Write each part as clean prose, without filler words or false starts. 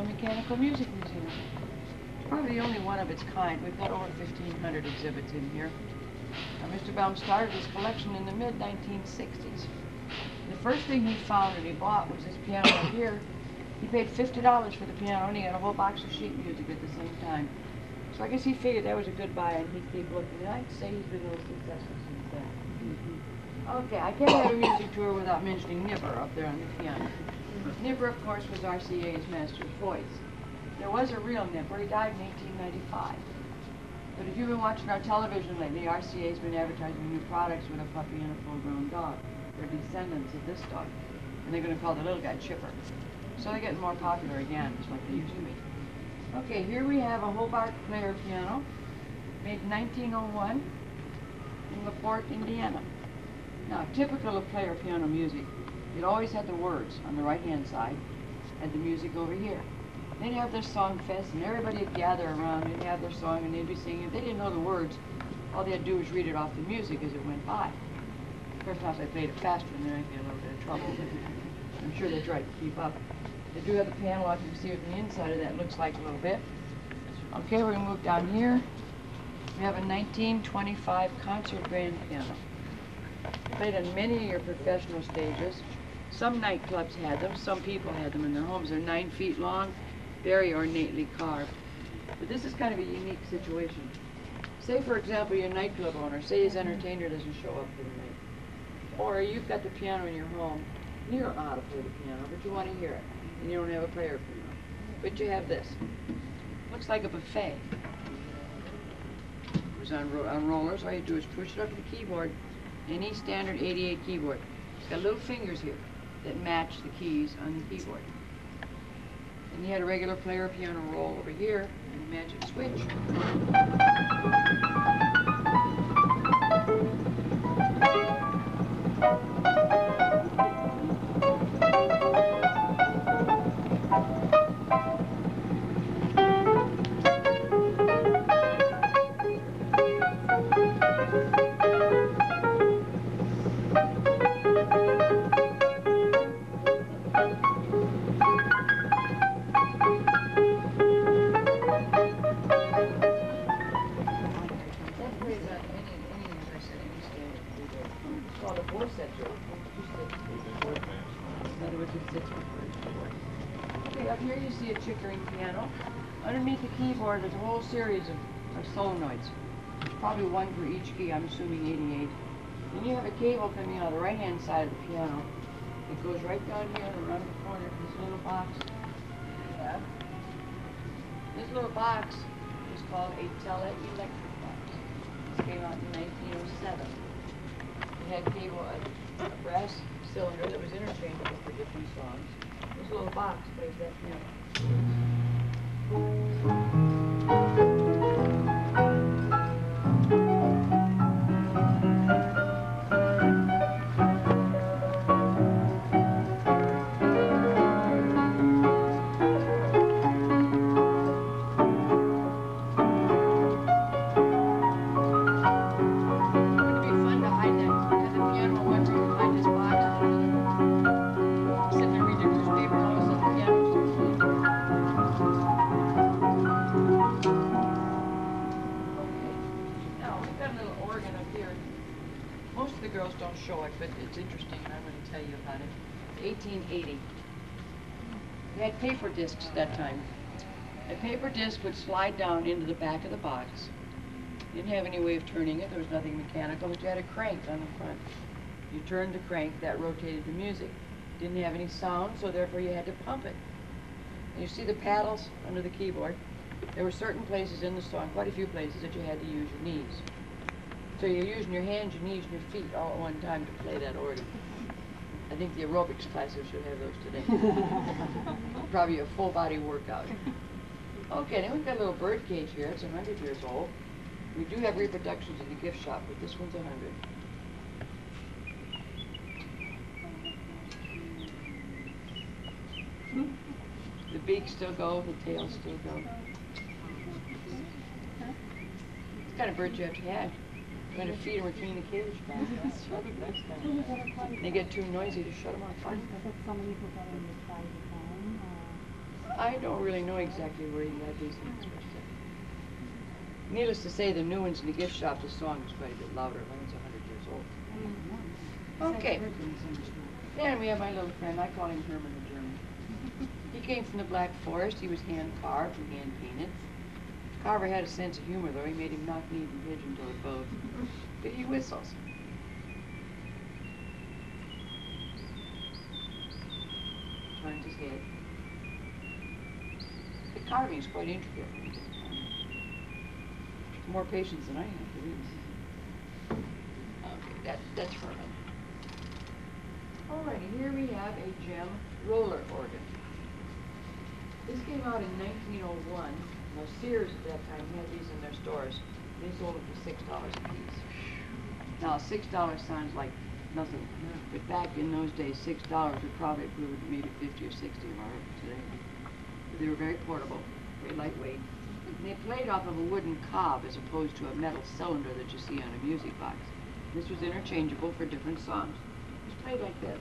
Mechanical Music Museum. It's probably the only one of its kind. We've got over 1,500 exhibits in here. Mr. Bellm started his collection in the mid-1960s. The first thing he found and he bought was this piano here. He paid $50 for the piano and he got a whole box of sheet music at the same time. So I guess he figured that was a good buy and he'd keep looking. And I'd say he's been a little successful since then. Okay, I can't have a music tour without mentioning Nipper up there on the piano. Nipper, of course, was RCA's master voice. There was a real Nipper. He died in 1895. But if you've been watching our television lately, RCA's been advertising new products with a puppy and a full-grown dog. They're descendants of this dog. And they're going to call the little guy Chipper. So they're getting more popular again, just like they used to be. Okay, here we have a Hobart player piano, made in 1901 in LaPorte, Indiana. Now, typical of player piano music, it always had the words on the right-hand side, and the music over here. They'd have their song fest, and everybody would gather around and have their song, and they'd be singing. If they didn't know the words, all they had to do was read it off the music as it went by. Of course, now if they played it faster, then they'd be in a little bit of trouble. I'm sure they tried to keep up. They do have the panel up. You can see what the inside of that looks like a little bit. Okay, we're going to move down here. We have a 1925 concert grand piano. Played on many of your professional stages. Some nightclubs had them. Some people had them in their homes. They're 9 feet long, very ornately carved. But this is kind of a unique situation. Say, for example, you're a nightclub owner. Say his entertainer doesn't show up for the night. Or you've got the piano in your home. You don't know how to play the piano, but you want to hear it. And you don't have a player piano. But you have this. Looks like a buffet. It was on rollers. All you do is push it up to the keyboard. Any standard 88 keyboard. It's got little fingers here that match the keys on the keyboard. And you had a regular player piano roll over here and a magic switch. Okay, up here you see a Chickering piano. Underneath the keyboard there's a whole series of solenoids. There's probably one for each key, I'm assuming 88. Then you have a cable coming out of the right-hand side of the piano. It goes right down here and around the corner of this little box. Yeah. This little box is called a tele-electric box. This came out in 1907. It had cable, a brass cylinder that was interchangeable for different songs. This little box plays that piano. Most of the girls don't show it, but it's interesting, and I'm going to tell you about it. 1880. We had paper discs that time. A paper disc would slide down into the back of the box. You didn't have any way of turning it. There was nothing mechanical, but you had a crank on the front. You turned the crank, that rotated the music. Didn't have any sound, so therefore you had to pump it. And you see the paddles under the keyboard. There were certain places in the song, quite a few places, that you had to use your knees. So you're using your hands, your knees, and your feet all at one time to play that organ. I think the aerobics classes should have those today. Probably a full body workout. Okay, then we've got a little bird cage here. It's 100 years old. We do have reproductions in the gift shop, but this one's 100. The beaks still go, the tails still go. It's kind of bird you have to have. You're going to feed them or clean the cage. They get too noisy to shut them off. I don't really know exactly where he got these things, but needless to say, the new ones in the gift shop, the song is quite a bit louder. Mine's 100 years old. Okay. Then we have my little friend. I call him Herman the German. He came from the Black Forest. He was hand-carved and hand-painted. Carver had a sense of humor, though. He made him knock knees and pigeon till it bowed. But he whistles. Turns his head. The carving is quite intricate. More patience than I have to read. Okay, that's Herman. Alrighty, here we have a gem roller organ. This came out in 1901. Now Sears at that time had these in their stores. They sold them for $6 a piece. Now $6 sounds like nothing, but back in those days, $6 would probably equivalent to maybe 50 or 60 of our today. But they were very portable, very lightweight. And they played off of a wooden cob as opposed to a metal cylinder that you see on a music box. This was interchangeable for different songs. It was played like this.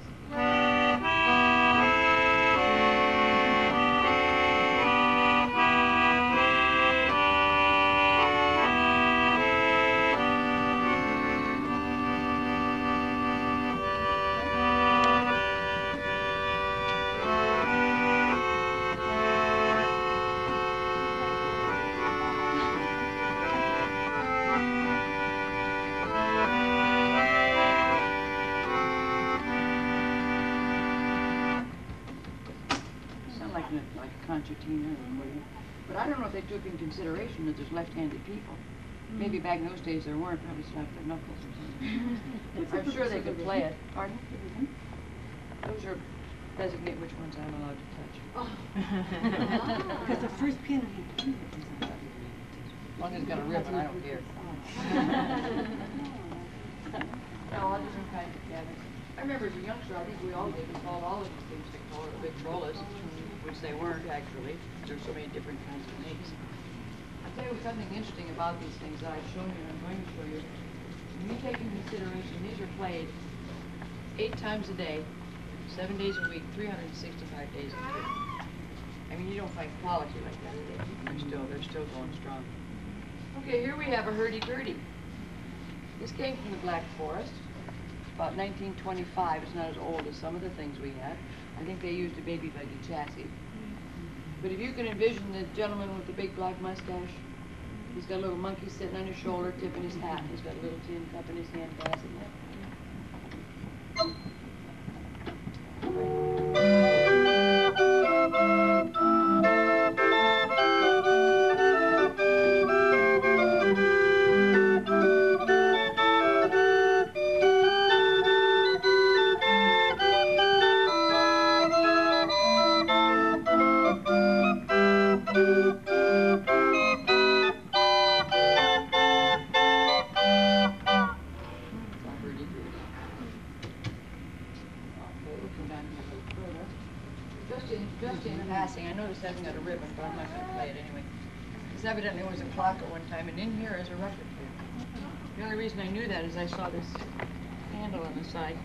Like a concertina or whatever. But I don't know if they took in consideration that there's left-handed people. Maybe back in those days there weren't, probably slapped their knuckles or something. I'm sure they could play it. Pardon? Those are designate which ones I'm allowed to touch. Because the first piano he played As long as it's got a ribbon, I don't care. No, all different kinds of cabinets. I remember as a youngster, I think we all did. We called all of these things big rollers, which they weren't actually. There's so many different kinds of makes. I'll tell you something interesting about these things that I've shown you and I'm going to show you. When you take into consideration, these are played 8 times a day, 7 days a week, 365 days a year. I mean, you don't find quality like that today. They're still going strong. Okay, here we have a hurdy-gurdy. This came from the Black Forest. About 1925. It's not as old as some of the things we had. I think they used a baby buggy chassis. But if you can envision the gentleman with the big black mustache, he's got a little monkey sitting on his shoulder, tipping his hat. He's got a little tin cup in his hand, passing it. Just in passing, I noticed it hasn't got a ribbon, but I'm not going to play it anyway. Because evidently it was a clock at one time, and in here is a record player. The only reason I knew that is I saw this handle on the side.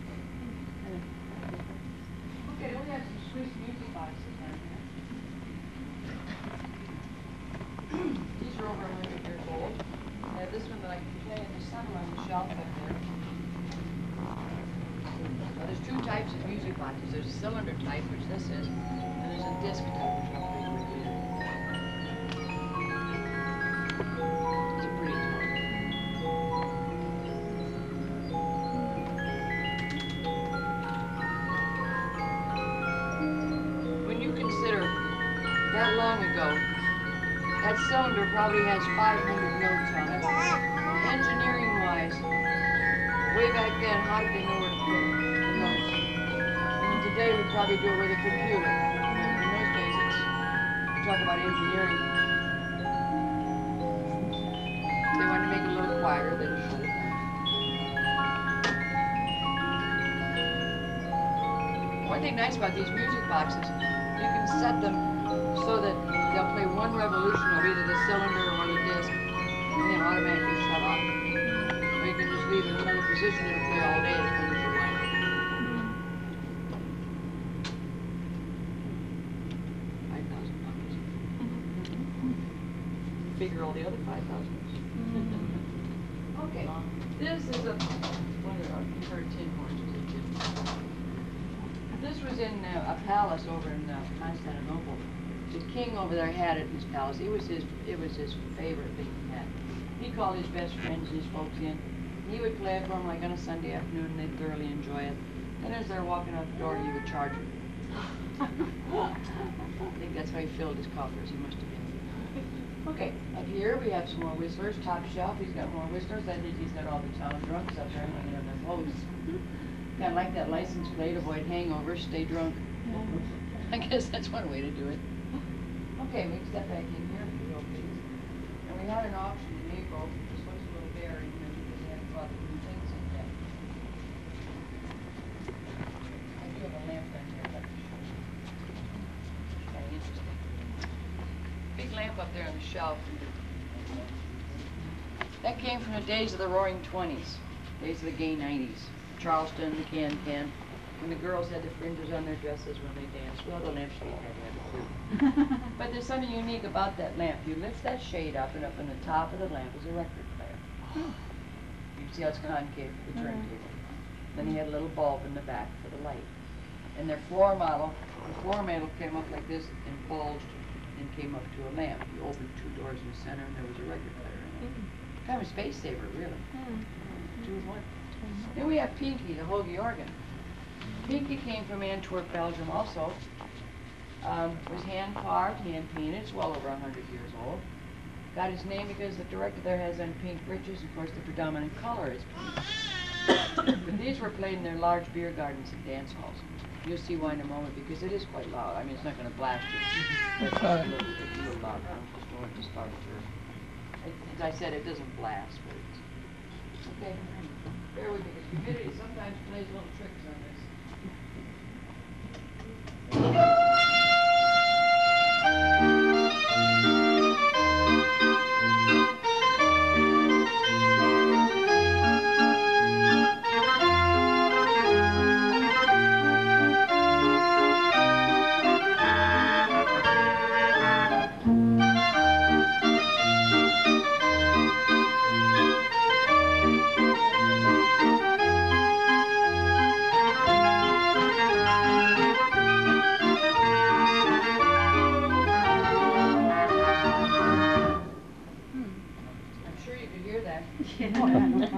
Okay, then we have some Swiss music boxes on here. These are over 100 years old. I have this one that I can play in the summer on the shelf up there. Now, there's 2 types of music boxes. There's a cylinder type, which this is, and there's a disc type, which I'll play quickly. It's a pretty toy. When you consider that long ago, that cylinder probably has 500 notes on it. Engineering-wise, way back then, how did they know where to put them? Today we'd probably do it with a computer. In those days, you talk about engineering. They wanted to make it a little quieter, they would shut it down. One thing nice about these music boxes, you can set them so that they'll play one revolution of either the cylinder or the disc, and they'll automatically shut off. Or you can just leave it in another position and it'll play all day as long as you like. $5,000. figure all the other 5,000. Okay, this is a one of our preferred tin horns. This was in a palace over in Constantinople. The king over there had it in his palace. It was his favorite thing he had. He called his best friends and his folks in. He would play it for them like on a Sunday afternoon, and they'd thoroughly enjoy it. And as they're walking out the door, he would charge it. I think that's how he filled his coffers. He must have been. Okay, up here we have some more whistlers. Top shelf, he's got more whistlers. I think he's got all the town drunks up there hanging on their posts. Kind of like that license plate, avoid hangovers, stay drunk. I guess that's one way to do it. Okay, we can step back in here if you will, please. And we had an auction in April. This was a little bare in here because they hadn't brought the new things in yet. I do have a lamp down here, but kind of interesting. Big lamp up there on the shelf. That came from the days of the Roaring 20s, days of the gay 90s. Charleston, the can-can. When the girls had the fringes on their dresses when they danced. Well, the lampshade had it too. But there's something unique about that lamp. You lift that shade up, and up on the top of the lamp is a record player. You can see how it's concave for the turntable. Then he had a little bulb in the back for the light. And their floor model, the floor model came up like this and bulged and came up to a lamp. You opened 2 doors in the center, and there was a record player in it. Kind of a space saver, really. 2 in 1. Then we have Pinky, the Hoagie organ. Pinky came from Antwerp, Belgium also. Was hand-carved, hand-painted. It's well over 100 years old. Got his name because the director there has on pink breeches. Of course, the predominant color is pink. But these were played in their large beer gardens and dance halls. You'll see why in a moment because it is quite loud. I mean, it's not going to blast you. But it's a little loud. I'm just going to start first. As I said, it doesn't blast, but it's okay. Bear with me, because humidity sometimes plays little tricks on this.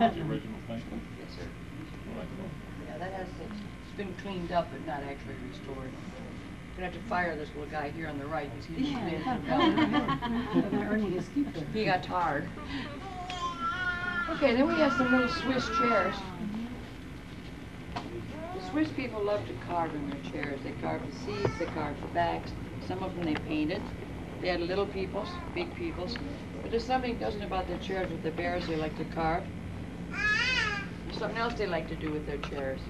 The original thing? Yes, sir. Yeah, that has it's been cleaned up but not actually restored. We're going to have to fire this little guy here on the right because he's earning his keep there. He got tired. Okay, then we have some little Swiss chairs. The Swiss people love to carve in their chairs. They carve the seats, they carve the backs. Some of them they painted. They had little peoples, big peoples. But there's something doesn't about their chairs with the bears they like to carve. There's something else they like to do with their chairs.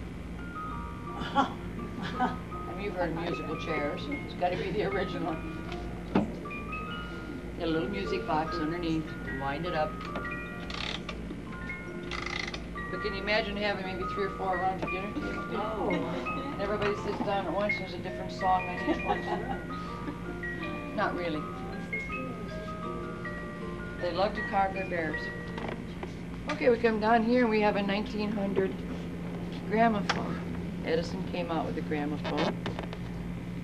I mean, you've heard of musical chairs. It's got to be the original. Get a little music box underneath, wind it up. But can you imagine having maybe 3 or 4 around your dinner table? Oh. And everybody sits down at once, there's a different song on each one. Not really. They love to carve their bears. Okay, we come down here and we have a 1900 gramophone. Edison came out with the gramophone.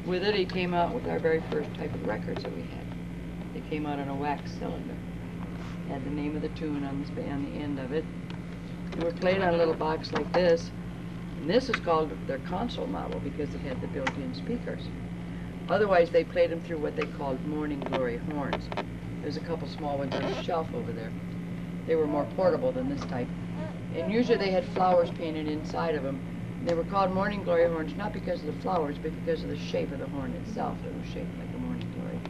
With it, he came out with our very first type of records that we had. They came out on a wax cylinder. Had the name of the tune on the end of it. They were played on a little box like this. And this is called their console model because it had the built-in speakers. Otherwise, they played them through what they called morning glory horns. There's a couple small ones on the shelf over there. They were more portable than this type. And usually they had flowers painted inside of them. They were called morning glory horns, not because of the flowers, but because of the shape of the horn itself. It was shaped like a morning glory.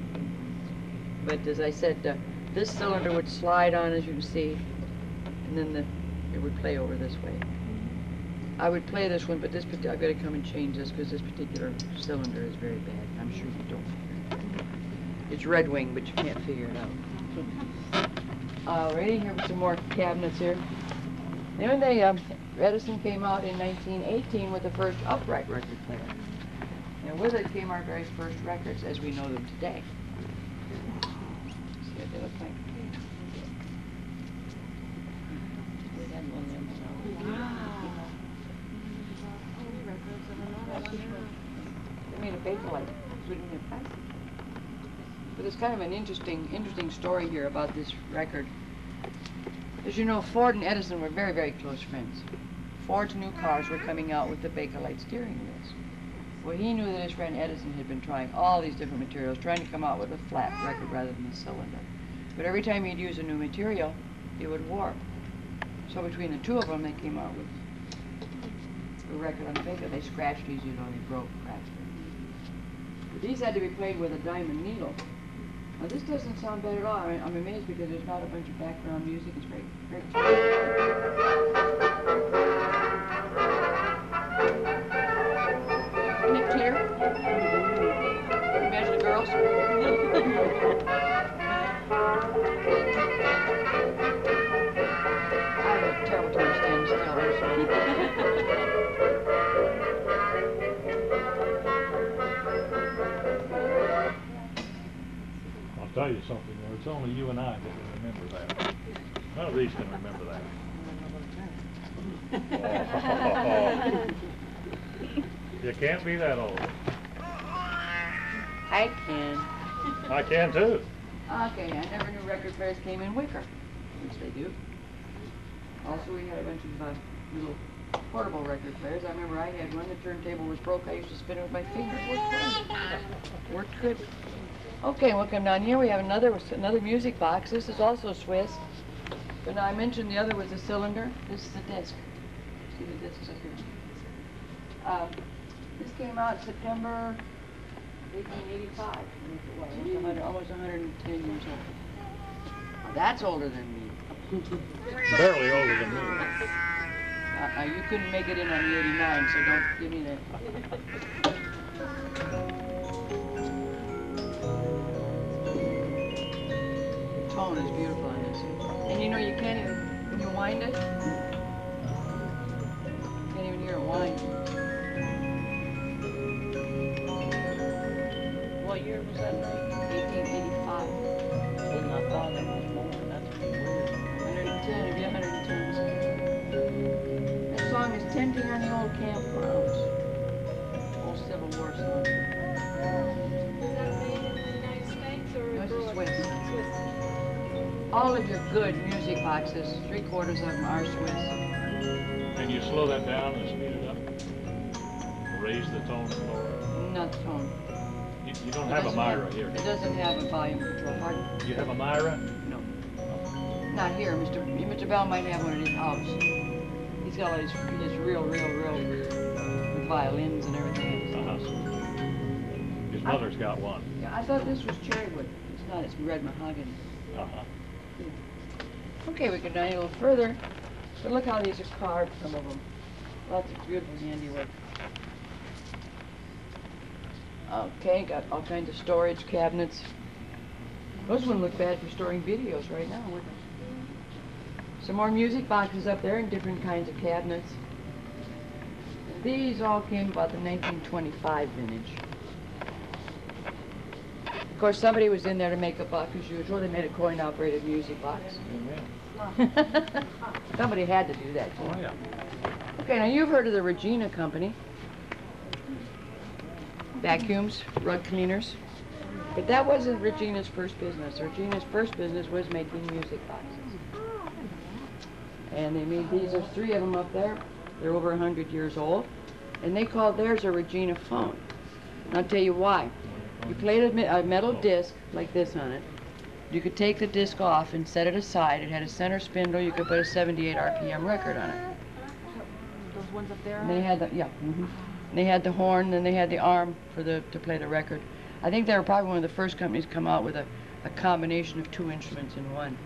But as I said, this cylinder would slide on, as you can see, and then it would play over this way. I would play this one, but I've got to come and change this because this particular cylinder is very bad. I'm sure you don't figure it out. It's Red Wing, but you can't figure it out. Alrighty, here are some more cabinets here. Then Edison came out in 1918 with the first upright record player. And with it came our very first records as we know them today. See what they look like. there's kind of an interesting story here about this record. As you know, Ford and Edison were very, very close friends. Ford's new cars were coming out with the Bakelite steering wheels. Well, he knew that his friend Edison had been trying all these different materials, trying to come out with a flat record rather than a cylinder. But every time he'd use a new material, it would warp. So between the two of them, they came out with a record on the Bakelite. They scratched easy, though they broke, cracked. But these had to be played with a diamond needle. Now this doesn't sound bad at all. I'm amazed because there's not a bunch of background music. It's very, very Isn't it clear? Imagine the girls. I have a terrible time standing still. I'm sorry. I'll tell you something, though. It's only you and I that can remember that. None of these can remember that. You can't be that old. I can. I can too. Okay, I never knew record players came in wicker, which they do. Also, we had a bunch of little portable record players. I remember I had one. The turntable was broke. I used to spin it with my fingers. Worked good. Okay, we'll come down here. We have another music box. This is also Swiss. But now I mentioned the other was a cylinder. This is a disc. See the discs up here. This came out September 1885. Almost 110 years old. Now, that's older than me. Barely older than me. You couldn't make it in on the 89, so don't give me that. The tone is beautiful on this. And you know, you can't even, when you wind it, you can't even hear it wind. What year was that made? 1885. Didn't I thought that was more? That's weird. 110, it'd be 110. That song is Tenting on the Old Campgrounds. Old Civil War song. Is that made in the United States or No, it's abroad? Swiss. Swiss. All of your good music boxes, 3/4 of them are Swiss. Can you slow that down and speed it up? Raise the tone lower. Not the tone. You don't have a Myra here. It doesn't have a volume control. Pardon? You have a Myra? No. Not here. Mr. Bell might have one in his house. He's got all his real with violins and everything in his house. His mother's got one. Yeah, I thought this was cherry wood. It's not. It's red mahogany. Okay, we can down a little further. But look how these are carved, some of them. Lots of beautiful handiwork. Okay, got all kinds of storage cabinets. Those wouldn't look bad for storing videos right now, would they? Some more music boxes up there in different kinds of cabinets. These all came about the 1925 vintage. Of course, somebody was in there to make a buck as usual. They made a coin-operated music box. Somebody had to do that. Too. Oh, yeah. Okay, now you've heard of the Regina Company. Vacuums, rug cleaners. But that wasn't Regina's first business. Regina's first business was making music boxes. And they made these. There's 3 of them up there. They're over 100 years old. And they called theirs a Regina phone. And I'll tell you why. You played a metal disc like this on it. You could take the disc off and set it aside. It had a center spindle. You could put a 78 RPM record on it. Those ones up there? And they had the, yeah. They had the horn, and they had the arm for to play the record. I think they were probably one of the first companies to come out with a combination of 2 instruments in one.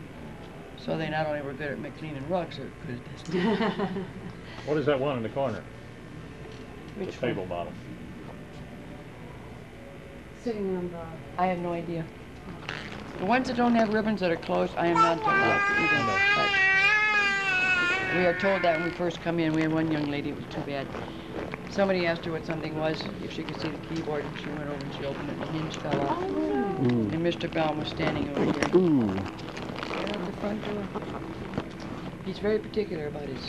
So they not only were good at cleaning rugs, they were good at this. What is that one in the corner? Which The table bottom. Sitting on the... I have no idea. The ones that don't have ribbons that are closed, I am not allowed to even touch. We are told that when we first come in. We had one young lady, it was too bad. Somebody asked her what something was, if she could see the keyboard, and she went over and she opened it, and the hinge fell off. And Mr. Bellm was standing over here. There at the front door. He's very particular about his...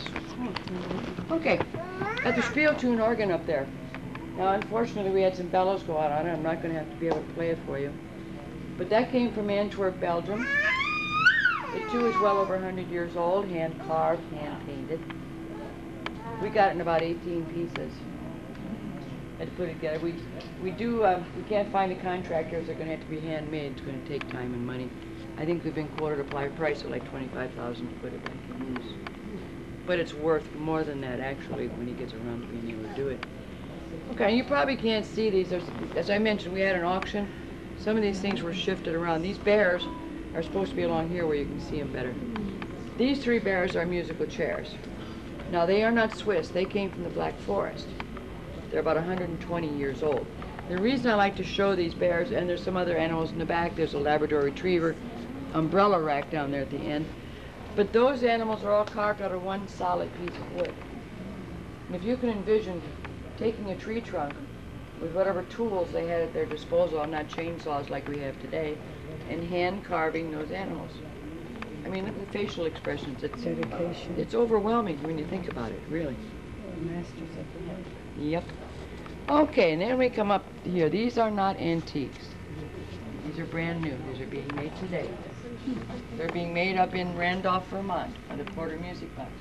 Okay, got the Spieltune organ up there. Now, unfortunately, we had some bellows go out on it. I'm not going to have to be able to play it for you. But that came from Antwerp, Belgium. It too is well over 100 years old, hand carved, hand painted. We got it in about 18 pieces. Had to put it together. We can't find the contractors. They're going to have to be handmade. It's going to take time and money. I think we've been quoted a price of like $25,000 to put it back in use. But it's worth more than that actually when he gets around to being able to do it. Okay, you probably can't see these. As I mentioned, we had an auction. Some of these things were shifted around. These bears are supposed to be along here where you can see them better. These three bears are musical chairs. Now they are not Swiss. They came from the Black Forest. They're about 120 years old. The reason I like to show these bears, and there's some other animals in the back, there's a Labrador Retriever, umbrella rack down there at the end, but those animals are all carved out of one solid piece of wood. And if you can envision taking a tree trunk with whatever tools they had at their disposal, not chainsaws like we have today, and hand carving those animals. I mean, look at the facial expressions. It's Dedication. It's overwhelming when you think about it, really. Masters of the art. Yep. Okay, and then we come up here. These are not antiques. These are brand new. These are being made today. They're being made up in Randolph, Vermont, by the Porter Music Box.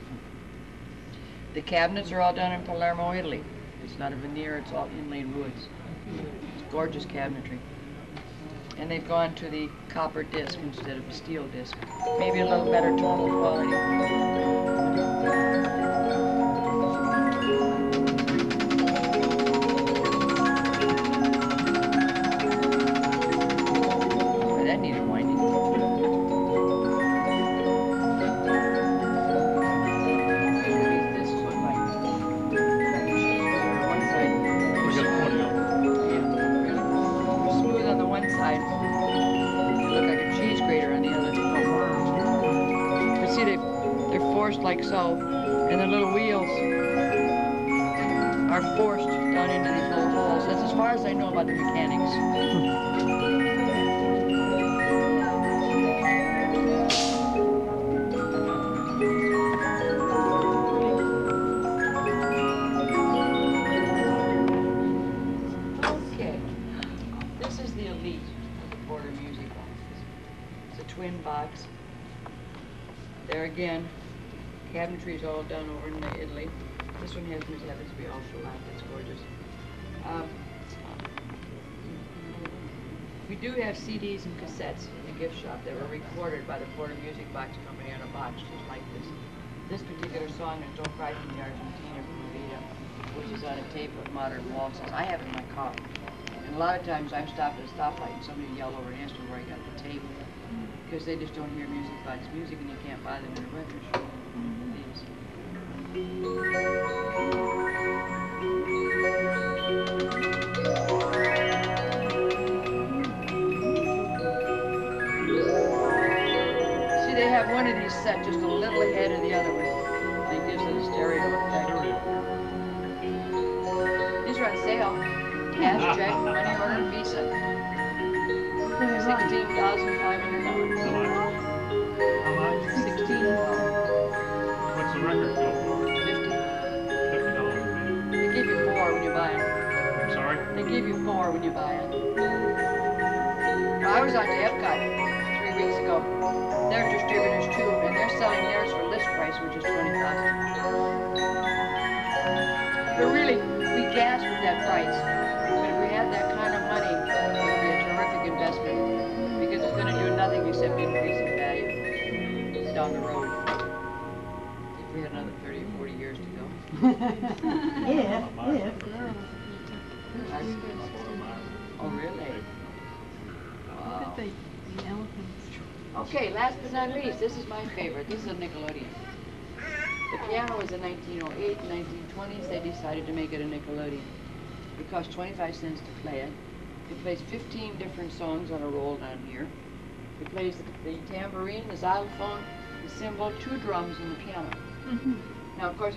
The cabinets are all done in Palermo, Italy. It's not a veneer, it's all inlaid woods. It's gorgeous cabinetry. And they've gone to the copper disc instead of a steel disc. Maybe a little better tonal quality. That needed winding. These discs look like one side. We got 20 of them. They're smooth on the one side. They look like a cheese grater on the other. But see, they're forced like so, and the little wheels are forced down into these little holes. That's as far as I know about the mechanics. Twin box. There again, cabinetry is all done over in Italy. This one has Miss Evans to be also lined. It's gorgeous. We do have CDs and cassettes in the gift shop that were recorded by the Porter Music Box Company on a box just like this. This particular song is Don't Cry for Me, Argentina from Vita, which is on a tape of Modern Waltzes. I have it in my car. And a lot of times I'm stopped at a stoplight and somebody yelled over and asked me where I got the tape. Because they just don't hear music box music and you can't buy them in a record shop. See, they have one of these set just a little ahead of the other one. And it gives it a stereo effect. These are on sale. Cash, check, money order, Visa. $16,500. How much? $16. What's the record go for? $50. $50. They give you 4 when you buy it. I'm sorry? They give you 4 when you buy it. Well, I was out to Epcot 3 weeks ago. They're distributors too, and they're selling theirs for list price, which is $20,000. But really, we gasped at that price. But if we had that kind of money, it would be a terrific investment because it's going to do nothing except increase in value down the road. If we had another 30 or 40 years to go. If. Oh, really? Wow. The elephants. Okay, last but not least, this is my favorite. This is a Nickelodeon. The piano was in 1908, 1920s. They decided to make it a Nickelodeon. It cost 25 cents to play it. It plays 15 different songs on a roll down here. It plays the tambourine, the xylophone, the cymbal, 2 drums, and the piano. Now, of course,